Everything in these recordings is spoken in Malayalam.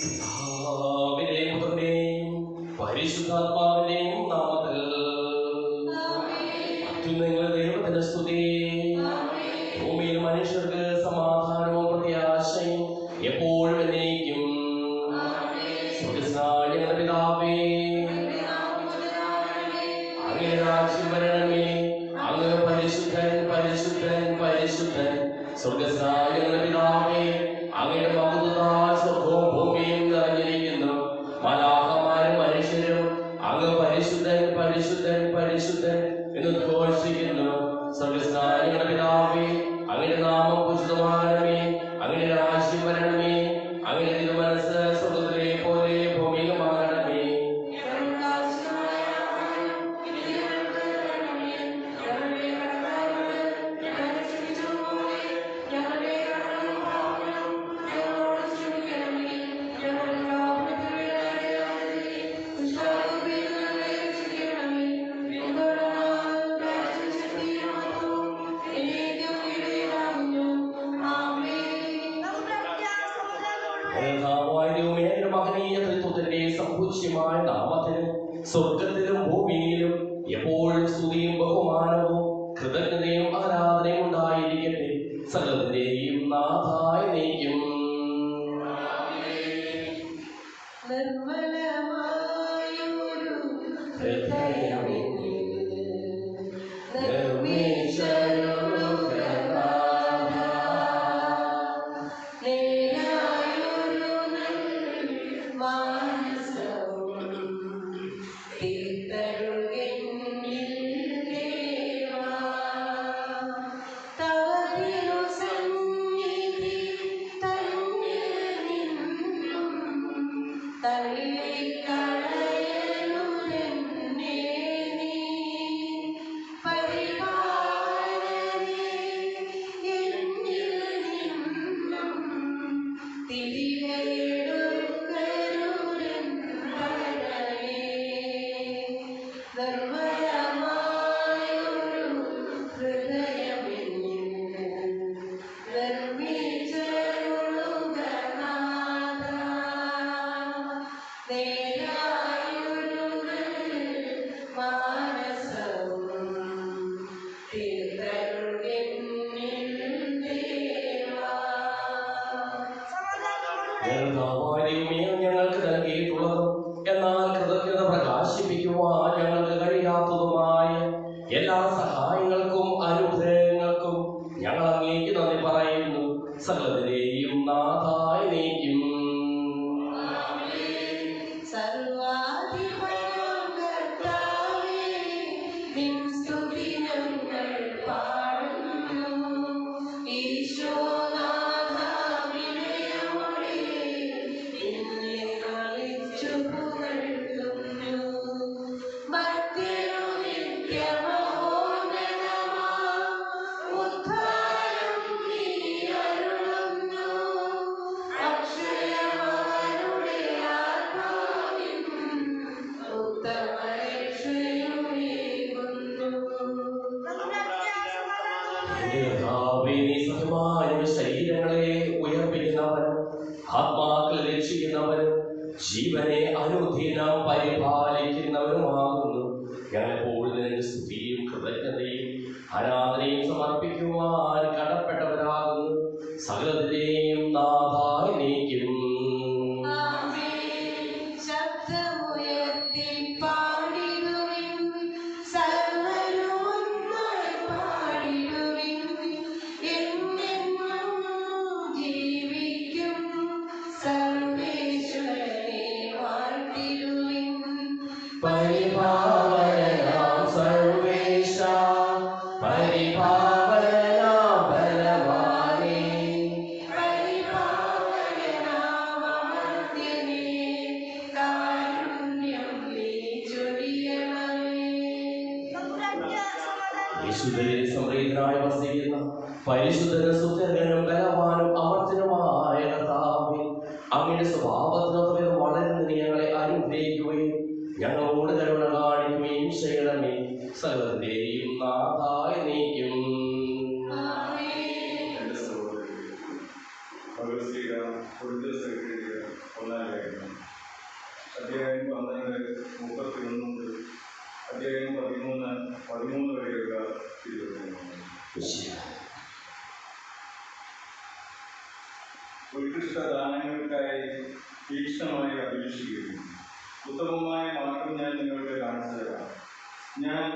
പിതാവിന്റെയും പുത്രന്റെയും പരിശുദ്ധാത്മാവിന്റെയും നാമത്തിൽ അത്യുന്നതങ്ങളിൽ ദൈവത്തിന്റെ സ്തുതി. ഭൂമിയിൽ മനുഷ്യർക്ക് സമാധാനവും പ്രത്യാശയും എപ്പോഴും എന്നേക്കും. സ്വർഗ്ഗസ്ഥനായ ഞങ്ങളുടെ പിതാവേ, അങ്ങേ രാജ്യം വരണമേ. അങ്ങ് പരിശുദ്ധൻ പരിശുദ്ധൻ പരിശുദ്ധൻ. സ്വർഗ്ഗസ്ഥനായ ഞങ്ങളുടെ പിതാവേ, അങ്ങയുടെ മഹത്വത്താൽ സ്വർഗ്ഗവും ഭൂമിയും നിറഞ്ഞിരിക്കുന്നു. മാലാഖമാരും മനുഷ്യരും അങ്ങ് പരിശുദ്ധൻ പരിശുദ്ധൻ പരിശുദ്ധൻ എന്ന് ഘോഷിക്കുന്നു. സ്വർഗ്ഗസ്ഥനായ ഞങ്ങളുടെ പിതാവേ, അങ്ങയുടെ നാമം പൂജിതമാകണമേ. അങ്ങയുടെ രാജ്യം വരണമേ. അങ്ങയുടെ തിരുമനസ്സ് സ്വർഗ്ഗത്തിലെ പോലെ ഭൂമിയിലുമാകണമേ. സമ്പൂജ്യമായ നാമത്തിന് സ്വർഗത്തിലും ഭൂമിയിലും എപ്പോഴും സ്തുതിയും ബഹുമാനവും കൃതജ്ഞതയും ആരാധനയും ഉണ്ടായിരിക്കട്ടെ. സകലത്തിന്റെയും നാഥായ നീക്കും. ഞങ്ങൾക്ക് നൽകിയിട്ടുള്ളതും എന്നാൽ കൃതജ്ഞത പ്രകാശിപ്പിക്കുവാൻ ഞങ്ങൾക്ക് കഴിയാത്തതുമായ എല്ലാ സഹായങ്ങൾക്കും അനുഗ്രഹങ്ങൾക്കും ഞങ്ങൾ അങ്ങേക്ക് നന്ദി പറയുന്നു. സകലത്തിന്റെയും നാഥായ നീക്കും. ശരീരങ്ങളെ ഉയർപ്പിക്കുന്നവനും ആത്മാക്കളെ രക്ഷിക്കുന്നവനും ജീവനെ അനുദിനം പരിപാലിക്കുന്നവനുമാകുന്നു. ഞങ്ങളെപ്പോഴും സ്തുതിയും കൃതജ്ഞതയും ആരാധനയും സമർപ്പിക്കുവാൻ കടപ്പെട്ടവരാകുന്നു. സകലത്തിന്റെയും നാഥായ നീക്കും. സംപ്രീതനായി വസിക്കുന്ന പരിശുദ്ധനും സുന്ദരനും ബലവാനും അമർത്തനുമായ കർത്താവേ, അങ്ങയുടെ സ്വഭാവത്തിനൊത്ത വളരുന്ന ഞങ്ങളെ അനുഗ്രഹിക്കുകയും ഞങ്ങളോട് കരുണ കാണിക്കുകയും ചെയ്യണമേ. സകലത്തിന്റെയും നാഥായ നീക്കും. ഭഗവത്ഗീത കൊടുത്ത സെക്രട്ടറി ഒന്നാം ഉത്കൃഷ്ട ദാനങ്ങൾക്കായി തീക്ഷ്ണമായി അപേക്ഷിക്കുന്നു. ഉത്തമമായ മാർഗം ഞാൻ നിങ്ങൾക്ക് കാണിച്ചു തരാം. ഞാൻ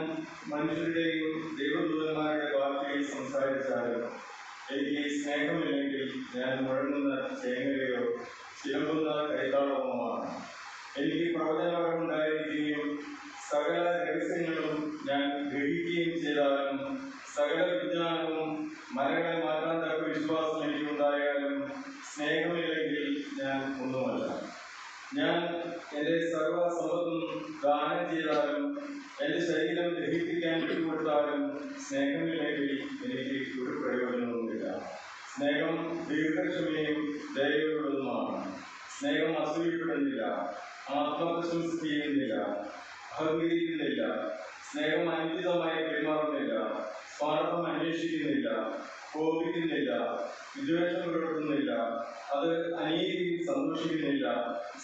മനുഷ്യരുടെയും ദൈവദൂതന്മാരുടെ ഭാഷയിൽ സംസാരിച്ചാലും എനിക്ക് സ്നേഹമില്ലെങ്കിൽ ഞാൻ മുഴങ്ങുന്ന ചേങ്ങലയോ ചിലമ്പുന്ന കൈത്താളവുമാണ്. എനിക്ക് പ്രവചനപരമുണ്ടായിരിക്കുകയും സകല രഹസ്യങ്ങളും ഞാൻ ഗ്രഹിക്കുകയും ചെയ്താലും സകല വിജ്ഞാനവും മരങ്ങളെ മാറ്റാൻ തക്ക വിശ്വാസം എനിക്കുണ്ടായാലും സ്നേഹമില്ലെങ്കിൽ ഞാൻ ഒന്നുമല്ല. ഞാൻ എൻ്റെ സർവ്വസമ്പത്തും ദാനം ചെയ്താലും എൻ്റെ ശരീരം ദഹിപ്പിക്കാൻ വിട്ടുകൊടുത്താലും സ്നേഹമില്ലെങ്കിൽ എനിക്ക് ഒരു പ്രയോജനവുമില്ല. സ്നേഹം ദീർഘക്ഷമയും ദയയുള്ളതുമാണ്. സ്നേഹം അസൂയപ്പെടുന്നില്ല, ആത്മപ്രശംസ ചെയ്യുന്നില്ല, അഹങ്കരിക്കുന്നില്ല. സ്നേഹം അനുചിതമായി പെരുമാറുന്നില്ല, സ്വാർത്ഥം അന്വേഷിക്കുന്നില്ല, കോപിക്കുന്നില്ല, വിദ്വേഷം പുലർത്തുന്നില്ല, അത് അനീതിയിൽ സന്തോഷിക്കുന്നില്ല,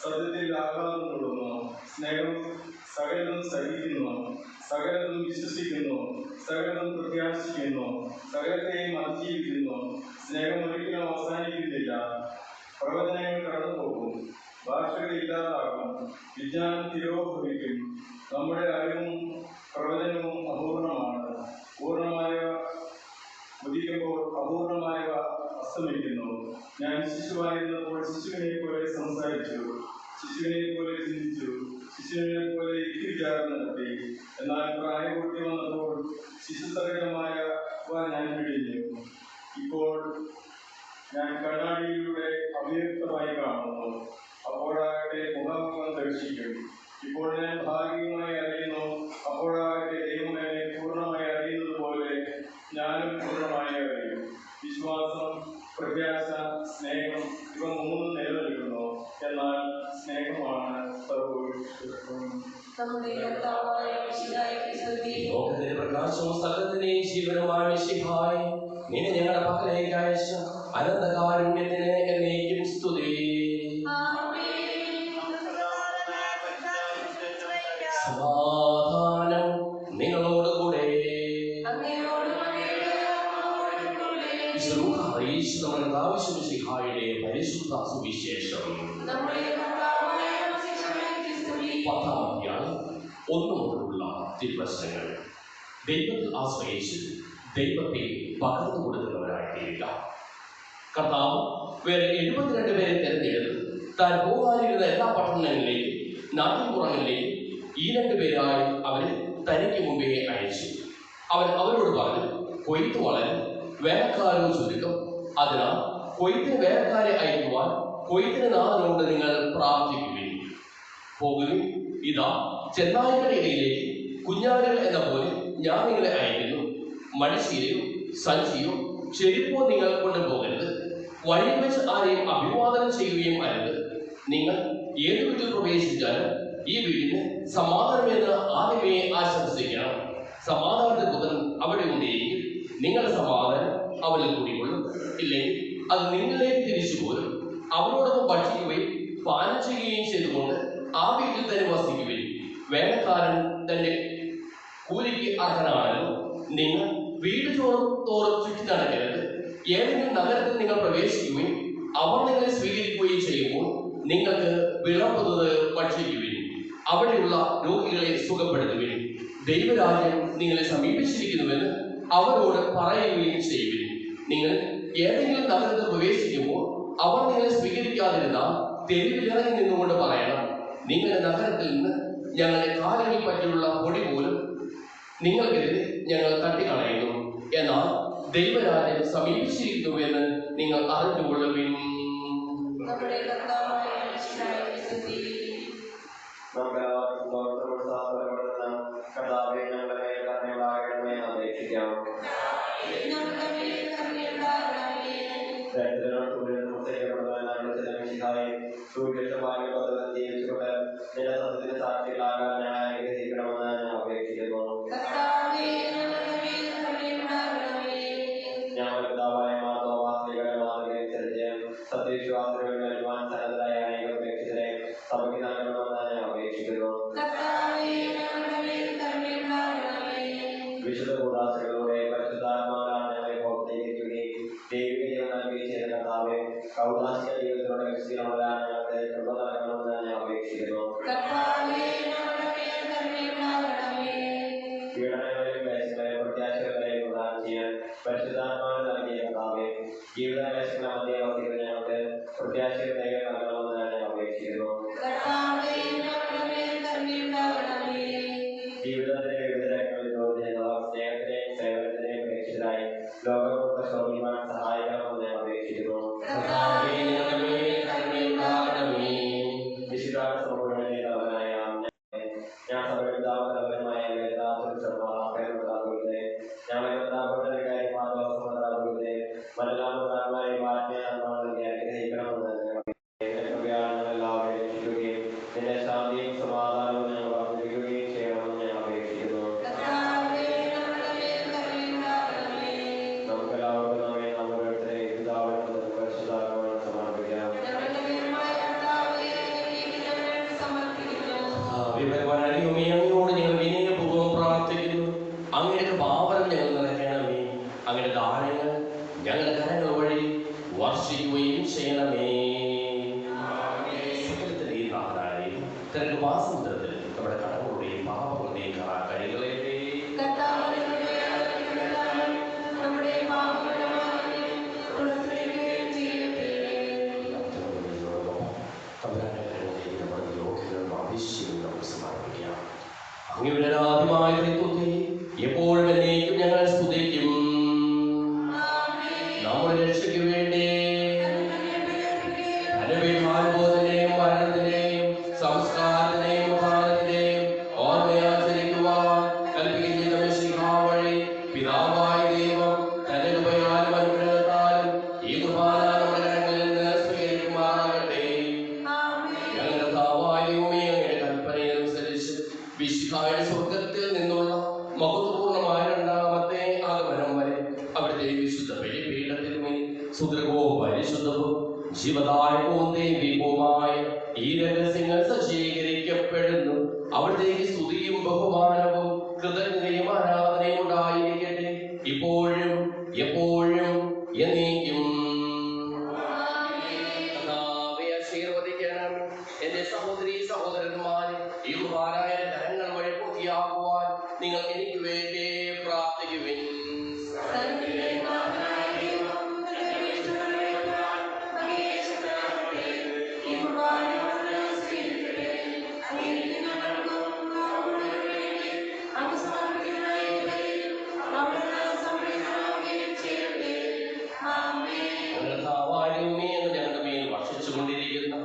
സത്യത്തിൽ ആഹ്ലാദം കൊള്ളുന്നു. സ്നേഹം സകലതും സഹിക്കുന്നു, സകലതും വിശ്വസിക്കുന്നു, സകലതും പ്രത്യാശിക്കുന്നു, സകലത്തെയും അതിജീവിക്കുന്നു. സ്നേഹം ഒരിക്കലും അവസാനിക്കുന്നില്ല. പ്രവചനങ്ങൾ കടന്നുപോകും, ഭാഷകൾ ഇല്ലാതാകും, വിജ്ഞാനം തിരോഭവിക്കും. നമ്മുടെ അറിവും പ്രവചനവും അപൂർണമാണ്. പൂർണ്ണമായവ ഉദിക്കുമ്പോൾ അപൂർണമായവ അസ്തമിക്കുന്നു. ഞാൻ ശിശുവായിരുന്നപ്പോൾ ശിശുവിനെ പോലെ സംസാരിച്ചു, ശിശുവിനെ പോലെ ചിന്തിച്ചു, ശിശുവിനെ പോലെ യുക്തിവിചാരം നടത്തി. എന്നാൽ പ്രായപൂർത്തി വന്നപ്പോൾ ശിശുസഹിതമായവ ഞാൻ വെടിഞ്ഞു. ഇപ്പോൾ ഞാൻ കണ്ണാടിയിലൂടെ അവ്യക്തമായി കാണുന്നു, അപ്പോഴാകട്ടെ മുഖാമുഖം ദർശിക്കും. ഇപ്പോൾ ഞാൻ ഭാഗികമായി അറിയുന്നു, അപ്പോഴാകട്ടെ ദൈവം എന്നെ പൂർണ്ണമായി അറിയുന്നത് പോലെ ഞാനും പൂർണ്ണമായി അറിയും. വിശ്വാസം, പ്രത്യാശ, സ്നേഹം ഇവ മൂന്നും നിലനിൽക്കുന്നു. എന്നാൽ സ്നേഹമാണ് സർവ്വോത്കൃഷ്ടം. ലോകത്തിന്റെ പ്രകാശവും സകലത്തിന്റെയും ജീവനുമായ മിശിഹായേ, നിന്നെ ഞങ്ങളുടെ പക്കലേക്ക് അയച്ച അനന്തകാരുണ്യത്തിന് എന്നേക്കും സ്തുതി. സമാധാനം നിങ്ങളോടുകൂടെ. മിശിഹായുടെ പരിശുദ്ധ സുവിശേഷം 10-ാം അധ്യായം 1 മുതലുള്ള തിരുവചനങ്ങൾ. ദൈവത്തിൽ ആശ്രയിച്ച് ദൈവത്തെ പകർന്നു കൊടുക്കുന്നവരായിത്തീരുക. കർത്താവ് വേറെ 72 പേരെ തിരഞ്ഞെടുത്ത് താൻ പോകാനിരുന്ന എല്ലാ പട്ടണങ്ങളിലേക്കും നാട്ടിൻപുറങ്ങളിലേക്കും ഈ 2 പേരായി അവരെ തനിക്ക് മുമ്പേ അയച്ചു. അവൻ അവരോട് പറഞ്ഞു, കൊയ്ത്ത് വളരും, വേലക്കാരോ ചുരുക്കം. അതിനാൽ കൊയ്ത്തിന് വേലക്കാരെ അയക്കുവാൻ കൊയ്ത്തിന് നാഥനോട് നിങ്ങൾ പ്രാർത്ഥിക്കുവിൻ. പോകുവിൻ, ഇതാ ചെന്നായ്ക്കളുടെ ഇടയിലേക്ക് കുഞ്ഞാടുകൾ എന്ന പോലെ ഞാൻ നിങ്ങളെ അയക്കുന്നു. മടിശീലയോ സഞ്ചിയോ ചെരുപ്പോ നിങ്ങൾ കൊണ്ടുപോകരുത്. വഴിയിൽ വെച്ച് ആരെയും അഭിവാദനം ചെയ്യുകയും അരുത്. നിങ്ങൾ ഏത് വീട്ടിൽ പ്രവേശിച്ചാലും ഈ വീടിന് സമാധാനമെന്ന് ആദ്യമേ ആശംസിക്കണം. സമാധാനത്തിന്റെ പുത്രൻ അവിടെ ഉണ്ടെങ്കിൽ നിങ്ങളുടെ സമാധാനം അവനിൽ കൂടിക്കൊള്ളും. ഇല്ലെങ്കിൽ അത് നിങ്ങളിലേക്ക് തിരിച്ചു പോരും. അവരോടൊപ്പം ഭക്ഷിക്കുകയും പാനം ചെയ്യുകയും ചെയ്തുകൊണ്ട് ആ വീട്ടിൽ തന്നെ വസിക്കുകയും. വേലക്കാരൻ തന്റെ കൂലിക്ക് അർഹനാണല്ലോ. നിങ്ങൾ വീട് തോറും ചുറ്റി നടക്കരുത്. ഏതെങ്കിലും നഗരത്തിൽ നിങ്ങൾ പ്രവേശിക്കുകയും അവർ നിങ്ങളെ സ്വീകരിക്കുകയും ചെയ്യുമ്പോൾ നിങ്ങൾക്ക് വിളമ്പുന്നത് ഭക്ഷിക്കുവിൻ. അവിടെയുള്ള രോഗികളെ സുഖപ്പെടുത്തുവിൻ. ദൈവരാജ്യം നിങ്ങളെ സമീപിച്ചിരിക്കുന്നുവെന്ന് അവരോട് പറയുകയും ചെയ്യുവിൻ. നിങ്ങൾ ഏതെങ്കിലും നഗരത്തിൽ പ്രവേശിക്കുമ്പോൾ അവർ നിങ്ങളെ സ്വീകരിക്കാതിരുന്നാൽ തെരുവിലിറങ്ങി നിന്നുകൊണ്ട് പറയണം, നിങ്ങളുടെ നഗരത്തിൽ നിന്ന് ഞങ്ങളുടെ കാലുകളിൽ പറ്റിയുള്ള പൊടി പോലും നിങ്ങൾക്കെതിരെ ഞങ്ങൾ തട്ടിക്കളയുന്നു. എന്നാൽ ദൈവരാജ്യം സമീപിച്ചിരിക്കുന്നുവെന്ന് നിങ്ങൾ അറിഞ്ഞുകൊള്ളുവിൻ. വിശുദ്ധ കൂടാശകളോടെ പരിശുദ്ധാത്മാവിനാൽ ഞങ്ങളെ പ്രോത്സാഹിപ്പിക്കുകയും ദൈവിക ജീവൻ നൽകുകയും ചെയ്ത കർത്താവേ, കർത്താവേ, കൗദാശിക ജീവിതത്തിലൂടെ വിശുദ്ധിയിൽ വളരാൻ ഞങ്ങൾക്ക് കൃപ നൽകണമെന്ന് ഞാൻ അപേക്ഷിക്കുന്നു. പീഡനങ്ങളെയും ക്ലേശങ്ങളെയും പ്രത്യാശകളെയും പ്രദാനം ചെയ്യാൻ പരിശുദ്ധാത്മാവിനെ നൽകിയ കർത്താവേ, ജീവിത ക്ലേശങ്ങളെ മധ്യേ വസിക്കുന്ന ഞങ്ങൾക്ക് പ്രത്യാശയുടെ ദൈവം നൽകണമെന്ന് ഞാൻ അപേക്ഷിക്കുന്നു. ജീവിതത്തിന്റെ വിവിധ രംഗങ്ങളിൽ ജോലി ചെയ്യുന്നവർ സ്നേഹത്തിനെയും സേവനത്തിനെയും പ്രേക്ഷിതരായി ലോകമൊക്കെ ശോഭിക്കാൻ സഹായിക്കണമെന്ന് ഞാൻ അപേക്ഷിക്കുന്നു. വിശുദ്ധാന സമൂഹത്തിലവനായ ഞാൻ സഭപിതാവതലവനുമായ ഞങ്ങളെ ബന്ധാപുരത്തിലെ മാതാസമതാപുരത്തെ മലയാളമായി മാറ്റിയാണെന്ന് അനുഗ്രഹിക്കണമെന്ന് എല്ലാവരെയും രക്ഷിക്കുകയും നിന്റെ ശാന്തിയും സമാധാനവും ഞങ്ങൾ വർദ്ധിപ്പിക്കുകയും ചെയ്യണമെന്ന് ഞാൻ അപേക്ഷിക്കുന്നു. നമുക്കെല്ലാവർക്കും നമ്മെ നമ്മുടെ പിതാവിനും പരിശുദ്ധാത്മാവിനും സമർപ്പിക്കാം. അങ്ങയോട് ഞങ്ങൾ വിനയപൂർവ്വം പ്രാർത്ഥിക്കുന്നു. അങ്ങയുടെ ഭാവനം ഞങ്ങൾ നിറയ്ക്കണമേ. അങ്ങയുടെ ദാനങ്ങൾ ഞങ്ങളുടെ കരങ്ങൾ വഴി വർഷിക്കുകയും ചെയ്യണമേ. സകലത്തിലെയും നാഥനായി തന്റെ വാസമുദ്രത്തിൽ നമ്മുടെ കടങ്ങളുടെയും പാപങ്ങളുടെയും കഴികളെ അങ്ങയുടെ ആദ്യമായ ത്രിത്വത്തെ എപ്പോഴും എന്നേക്കും ഞങ്ങൾ സ്തുതിക്കും. നമ്മുടെ രക്ഷയ്ക്ക് വേണ്ടി അനുഭവത്തിന്റെയും മരണത്തിന്റെയും സംസ്കാരത്തിന്റെയും കാലത്തിന്റെയും ഓർമ്മയാചരിക്കുവാൻ കൽപ്പിക്കുന്ന മിശിഹാ വഴി പിതാവായ ദൈവം തന്റെ കൃപയാലും അനുഗ്രഹത്താലും ഈ കുർബാന നമ്മുടെ കരങ്ങളിൽ നിന്ന് സ്വീകരിക്കുമാറാകട്ടെ. ഞങ്ങളുടെ കർത്താവായ ദൈവമേ, അങ്ങയുടെ കൽപ്പനയനുസരിച്ച് വിശുദ്ധായ സ്വർഗത്തിൽ നിന്നുള്ള മഹത്വപൂർണമായ രണ്ടാമത്തെ ആഗമനം വരെ അവിടുത്തെ വിശുദ്ധ ബലിപീഠത്തിന്മേൽ സുദൃഢവും പരിശുദ്ധവും ജീവദായകവും ദൈവികവുമായ ഈ രഹസ്യങ്ങൾ സജ്ജീകരിക്കപ്പെടുന്നു. അവിടത്തേക്ക് സ്തുതിയും ബഹുമാനവും കൃതജ്ഞതയും ആരാധനയും ഉണ്ടായിരിക്കട്ടെ, ഇപ്പോഴും എപ്പോഴും എന്നേക്കും. ആശീർവദിക്കണം. എന്റെ സഹോദരീ സഹോദരന്മാരെ, ഈ കുർബാനായ കരങ്ങൾ വഴി പൂർത്തിയാക്കുവാൻ നിങ്ങൾ എനിക്ക് വേണ്ടി പ്രാർത്ഥിക്കുവിൻ. വർഷിച്ചുകൊണ്ടിരിക്കുന്ന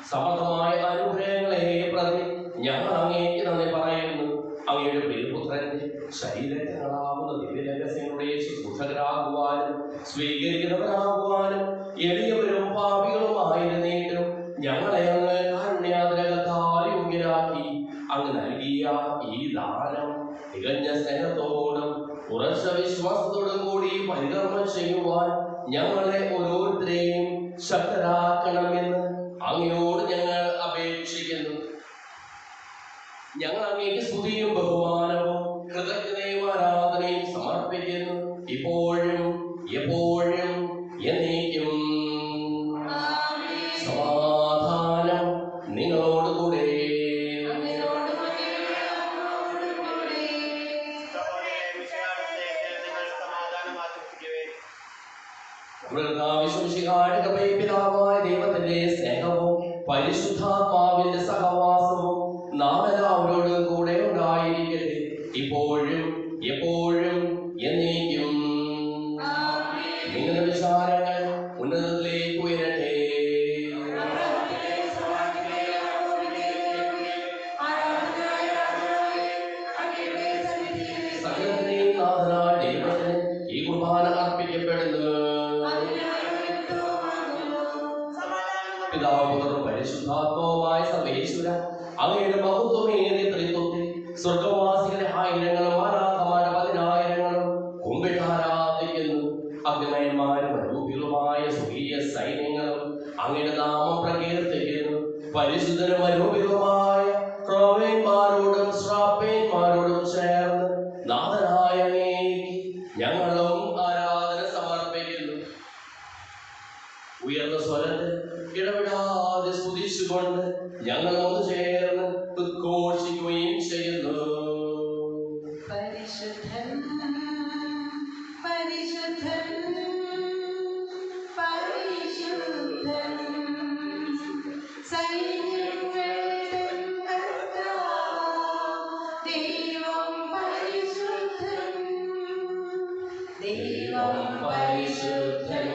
സമർത്ഥമായ അനുഗ്രഹങ്ങളെ പ്രതി ഞങ്ങൾ അങ്ങേക്ക് നന്ദി പറയുന്നു. അങ്ങയുടെ പ്രിയപുത്രന്റെ ശരീരങ്ങളാവുന്ന ദിവ്യരഹസ്യങ്ങളുടെ ശുശ്രൂഷകരാകുവാനും സ്വീകരിക്കുന്നവരാകുവാനും എളിയവരും പാപികളുമായിരുന്നിട്ടും ഞങ്ങളെ അങ്ങ് കാരുണ്യാതിരകത്താൽ യോഗ്യരാക്കി അങ്ങ് നൽകിയ ഈ ദാനം തികഞ്ഞ സ്നേഹത്തോടും ഉറച്ച വിശ്വാസത്തോടും കൂടി പരികർമ്മം ചെയ്യുവാൻ ഞങ്ങളെ ഓരോരുത്തരെയും ശക്തരാക്കണമെന്ന് അങ്ങയോട് ഞങ്ങൾ അപേക്ഷിക്കുന്നു. ഞങ്ങൾ അങ്ങേക്ക് സ്തുതിയും ബഹുമാനവും കൃതജ്ഞതയും ആരാധനയും സമർപ്പിക്കുന്നു, ഇപ്പോഴും എപ്പോഴും എന്നേക്കും. സമാധാനം നിങ്ങളോടുകൂടെ. പിതാവായ ദൈവത്തിന്റെ സ്നേഹവും പരിശുദ്ധാത്മാവിന്റെ സഹവാസവും നാം എല്ലാവരോടും കൂടെ ഉണ്ടായിരിക്കട്ടെ, ഇപ്പോഴും എപ്പോഴും എന്നേക്കും. നിങ്ങളുടെ വിചാരങ്ങൾ ഉന്നതത്തിലേക്ക് ഉയരട്ടെ. സകലത്തിനെയും നാഥനായ ദൈവത്തിന് ഈ കുർബാന അർപ്പിക്കപ്പെടുന്നു. പിതാവും പരിശുദ്ധാത്മാവുമായ സർവേശ്വര, അങ്ങയുടെ മഹത്വമേറിയ ത്രിത്വത്തെ സ്വർഗവാസികളുടെ ആയിരങ്ങളും ആരാധമാരുടെ പതിനായിരങ്ങളും കുമ്പിട്ട് ആരാധിക്കുന്നു. അഗ്നിമയന്മാരും അരൂപികളുമായ സ്വകീയ സൈന്യങ്ങളും അങ്ങയുടെ നാമം പ്രകീർത്തിക്കുന്നു. പരിശുദ്ധരും അരൂപികളുമായ ക്രോവേന്മാരോടും ശ്രാപ്പേന്മാരോടും ചേർന്ന് നാഥനായ അങ്ങേക്ക് ഞങ്ങളും ആരാധന സമർപ്പിക്കുന്നു. ഉയർന്ന സ്വരത്തിൽ ഇടപെടാതെ സ്തുതിച്ചുകൊണ്ട് ഞങ്ങൾ ഒന്ന് ചേർന്ന് ഉദ്ഘോഷിക്കുകയും ചെയ്യുന്നു. പരിശുദ്ധൻ പരിശുദ്ധൻ പരിശുദ്ധൻ സൈന്യങ്ങളുടെ കർത്താവ് ദൈവം പരിശുദ്ധൻ ദൈവം പരിശുദ്ധൻ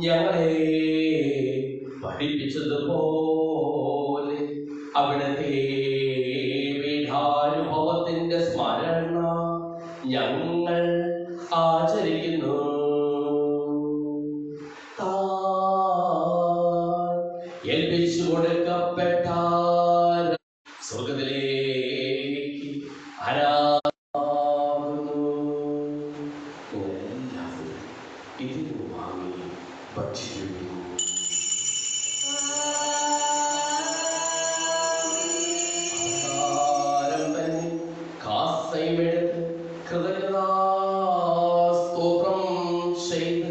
ഞങ്ങളെ പഠിപ്പിച്ചതുപോലെ അവിടുത്തെ പീഠാനുഭവത്തിന്റെ സ്മരണ ഞങ്ങൾ ആചരിക്കുന്നു. ഏൽപ്പിച്ചു കൊടുക്കപ്പെട്ട സ്വർഗത്തിലേക്ക് ആരാധന ഇതിനു വാങ്ങി ഭക്ഷിക്കുന്നു. കാസയുമെടുത്ത് കൃതജ്ഞതാസ്തോത്രം ചെയ്ത്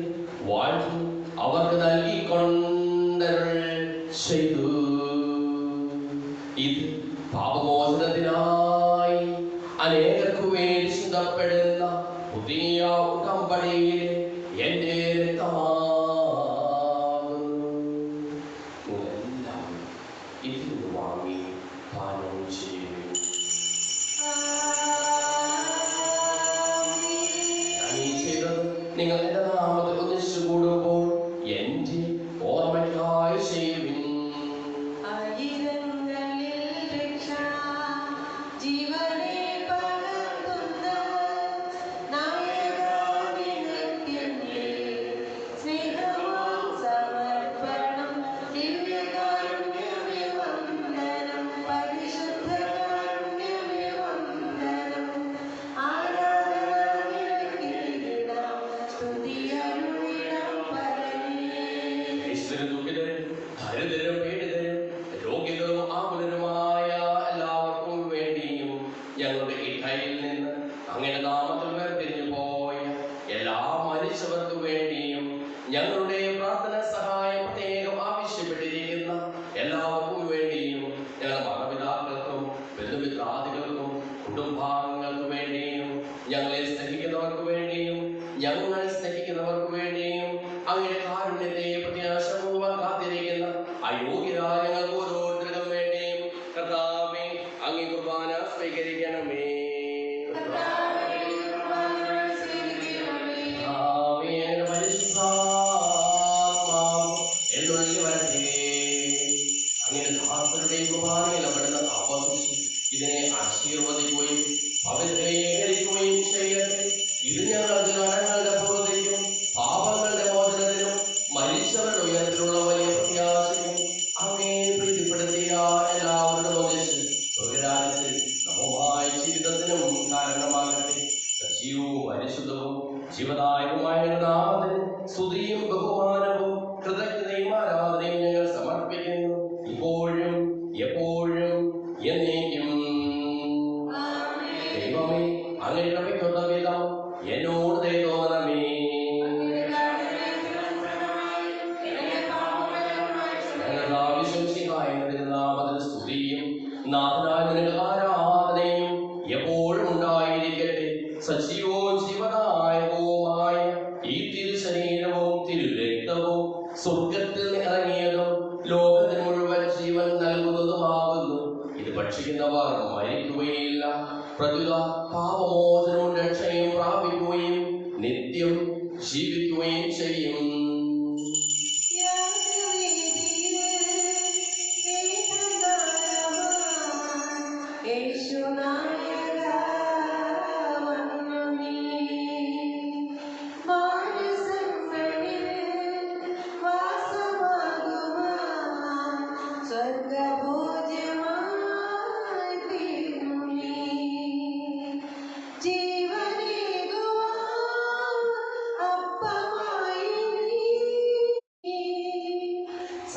വാഴ്ത്തി അവർക്ക് നൽകിക്കൊണ്ടരുൾ ചെയ്തു. ഇത് പാപമോചനത്തിനായി അനേകർക്കു വേണ്ടി ചിന്തപ്പെടുന്ന പുതിയ ഉടമ്പടിയിലെ എന്റെ രക്തമാകുന്നു. നിങ്ങളെല്ലാവരും ഇതിൽ വാങ്ങി പാനം ചെയ്യും. നിങ്ങൾ എന്റെ നാമത്തിൽ ഒന്നിച്ചു കൂടുമ്പോൾ എന്റെ ഓർമ്മയ്ക്കായി ചെയ്യുവിൻ. ഞങ്ങളുടെ ഇടയിൽ നിന്ന് അങ്ങനെ നാമത്തിൽ വേർപിരിഞ്ഞു പോയ എല്ലാ മരിച്ചവർക്ക് വേണ്ടിയും ഞങ്ങളുടെ പ്രാർത്ഥന സഹായം പ്രത്യേകം ആവശ്യപ്പെട്ടിരിക്കുന്ന എല്ലാവർക്കും വേണ്ടിയും ഞങ്ങളുടെ മാതാപിതാക്കൾക്കും ബന്ധുമിത്രാദികൾക്കും കുടുംബാംഗങ്ങൾക്ക് വേണ്ടിയും ഞങ്ങളെ സ്നേഹിക്കുന്നവർക്ക് വേണ്ടിയും ഞങ്ങൾ സ്നേഹിക്കുന്നവർക്ക് വേണ്ടിയും അങ്ങനെ കാരുണ്യത്തെ പ്രത്യാശപൂർവ്വം കാത്തിരിക്കുന്ന അയോഗ്യരായ ഞങ്ങൾക്ക് ഓരോരുത്തർക്കും വേണ്ടിയും കർത്താവേ അങ്ങേ കുർബാന സ്വീകരിക്കണമേ. അങ്ങനെ ദാസരുടെ കുർബാനയിൽ അവിടുന്ന് ആവർത്തിച്ച് ഇതിനെ ആശീർവദിക്കുകയും പവിത്രീകരിക്കുകയും ചെയ്യട്ടെ. ഇത് ഞങ്ങളുടെ കടങ്ങളുടെ പൂർണ്ണതയ്ക്കും പാപങ്ങളുടെ മോചനത്തിനും മരിച്ചവരുടെ ഉയരത്തിലുള്ള വലിയ പ്രത്യാശയും അങ്ങേ പ്രീതിപ്പെടുത്തിയ എല്ലാവരുടെ ഉദ്ദേശം സ്വരാജ്യത്തിൽ നവമായ ജീവിതത്തിനും കാരണമാകട്ടെ. സജീവവും പരിശുദ്ധവും ജീവദായകമായ നാമത്തിന് സ്തുതിയും ബഹുമാനവും കൃതജ്ഞതയും ആരാധനയും ഞങ്ങൾ സമർപ്പിക്കുന്നു, ഇപ്പോഴും എപ്പോഴും എന്നേക്കും. ദൈവമേ, അങ്ങനെ കൃപയ്ക്കൊത്ത വിധം എന്നോട് ദയ തോന്നണമേ. ഞങ്ങളുടെ ആവശ്യമായ നാമത്തിന് സ്തുതിയും നാഥനായ നിനക്ക് ആരാധനയും എപ്പോഴും ഉണ്ടായിരിക്കട്ടെ. സജീവവും ജീവദായകവുമായ ഈ തിരുശരീരവും തിരുരക്തവും സ്വർഗത്തിൽ ഇറങ്ങിയതും ലോകത്തിന് മുഴുവൻ ജീവൻ നൽകുന്നതുമാകുന്നു. ഇത് ഭക്ഷിക്കുന്നവർ മരിക്കുകയില്ല, പ്രതുല പാപമോചനവും രക്ഷയും പ്രാപിക്കുകയും നിത്യം ജീവിക്കുകയും ചെയ്യും.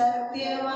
സത്യമാ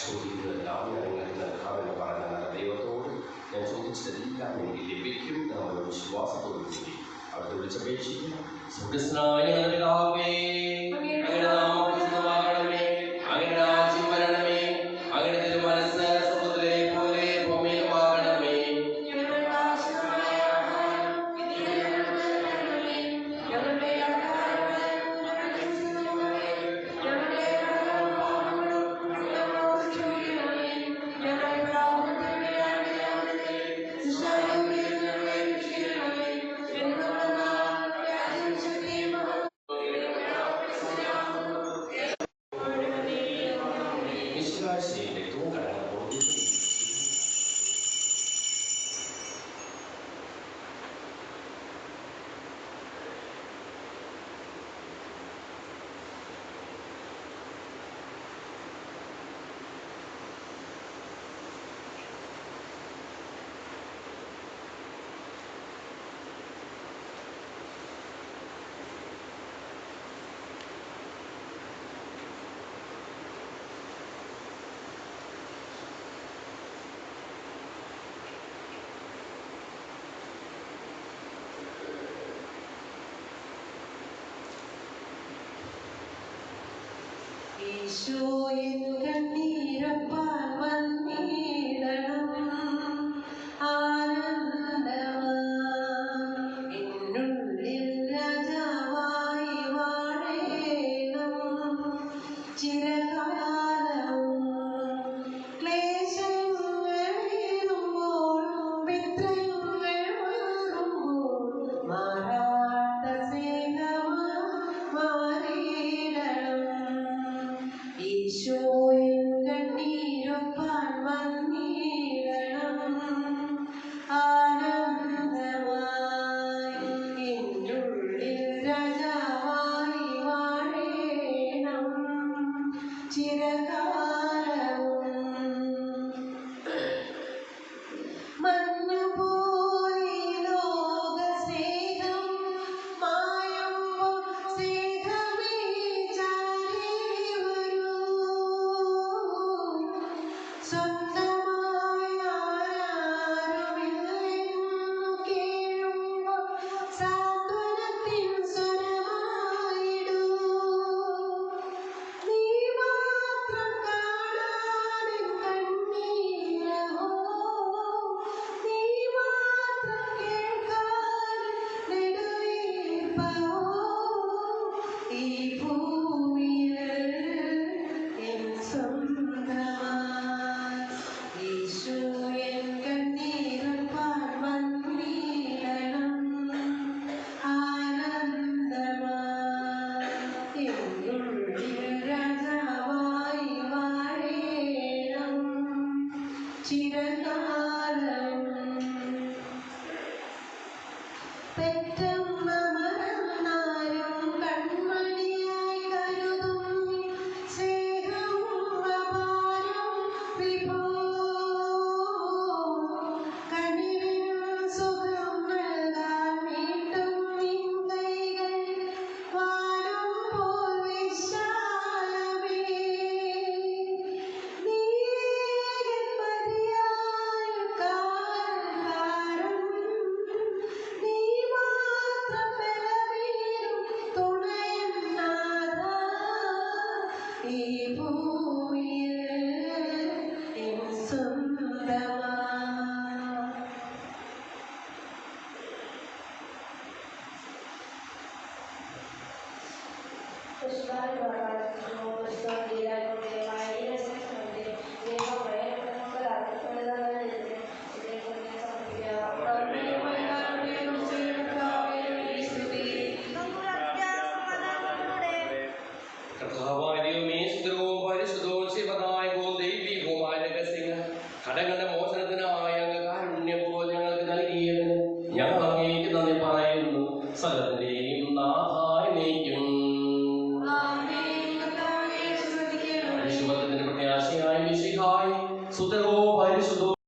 ചോദിക്കുന്നതെല്ലാം ഞങ്ങൾക്ക് നൽകാമെന്ന് പറഞ്ഞ നല്ല ദൈവത്തോട് ഞാൻ ചോദിച്ചതെല്ലാം എനിക്ക് ലഭിക്കും എന്നുള്ള വിശ്വാസത്തോടു കൂടി അവിടെ വിളിച്ചപേക്ഷിക്കും. സ്വർഗ്ഗസ്ഥനായ ഞങ്ങളുടെ പിതാവേ, അങ്ങയുടെ നാമം പൂജിതമാകണമേ, അങ്ങയുടെ രാജ്യം വരണമേ, അങ്ങയുടെ തിരുമനസ്സ് സ്വർഗ്ഗത്തിലെ പോലെ ഭൂമിയിലുമാകണമേ. വിശ്വാസിയെ രക്തവും കടന്നു ഈശോയിൻ കണ്ണീരപ്പാൽ വന്നിടണം ആനന്ദമായി എന്നുള്ളിൽ രാജാവായി വാഴേണം ചിരകാലം ക്ലേശങ്ങളേറുമ്പോഴും വിത്രയങ്ങൾ മാറുമ്പോൾ മാറാത്ത സ്നേഹമാറിയിടണം ഈശോയിൻ കണ്ണീരൊപ്പാൻ വന്നിടണം ആനന്ദമായി എന്നുള്ളിൽ രാജാവായി വാഴേണം ചിരകാലം മഞ്ഞുപോയി ലോകസ്നേഹം മായുമ്പോൾ സ്നേഹമേ ചാരി വരൂ സ്വന്തമായി ആരാരുമില്ലെന്നു കേഴുമ്പോൾ സാന്ത്വനത്തിൻ സ്വരമായിടൂ നീ മാത്രം കാണാൻ കണ്ണീരഹോ നീ മാത്രം കേൾക്കാൻ നെടുവീർപ്പഹോ ഈ ഭൂമിയിൽ എൻ സ്വന്തമായി യേശു എൻ കണ്ണീരൊപ്പാൻ വന്നിടണം ആനന്ദമായി എന്നുള്ളിൽ രാജാവായി വാഴേണം ചിരകാലം പെറ്റമ്മ മറന്നാലും കൺമണിയായി കരുതും സ്നേഹവും അപാരം വിഭോ കനിവിനും സുഖം നൽകാൻ നീട്ടും നിൻ കൈകൾ വാനം പോൽ വിശാലമേ നീ മതിയായ കാലം നീ കർത്താവായ ദൈവമേ, സുന്ദരവും പരിശുദ്ധവും ശിവദായകവും ദൈവികവുമായ രഹസ്യങ്ങൾ കടങ്ങളുടെ മോചനത്തിനായ അങ്ങ് കാരുണ്യപൂർവ്വം ഞങ്ങൾക്ക് നൽകിയതിന് ഞങ്ങൾ അങ്ങേക്ക് നന്ദി പറയുന്നു. സകലത്തിന്റെയും നാഥായ നീക്കും പരിശുദ്ധത്തിന്റെ പ്രത്യാശയായ മിശിഹായി സുന്ദരവും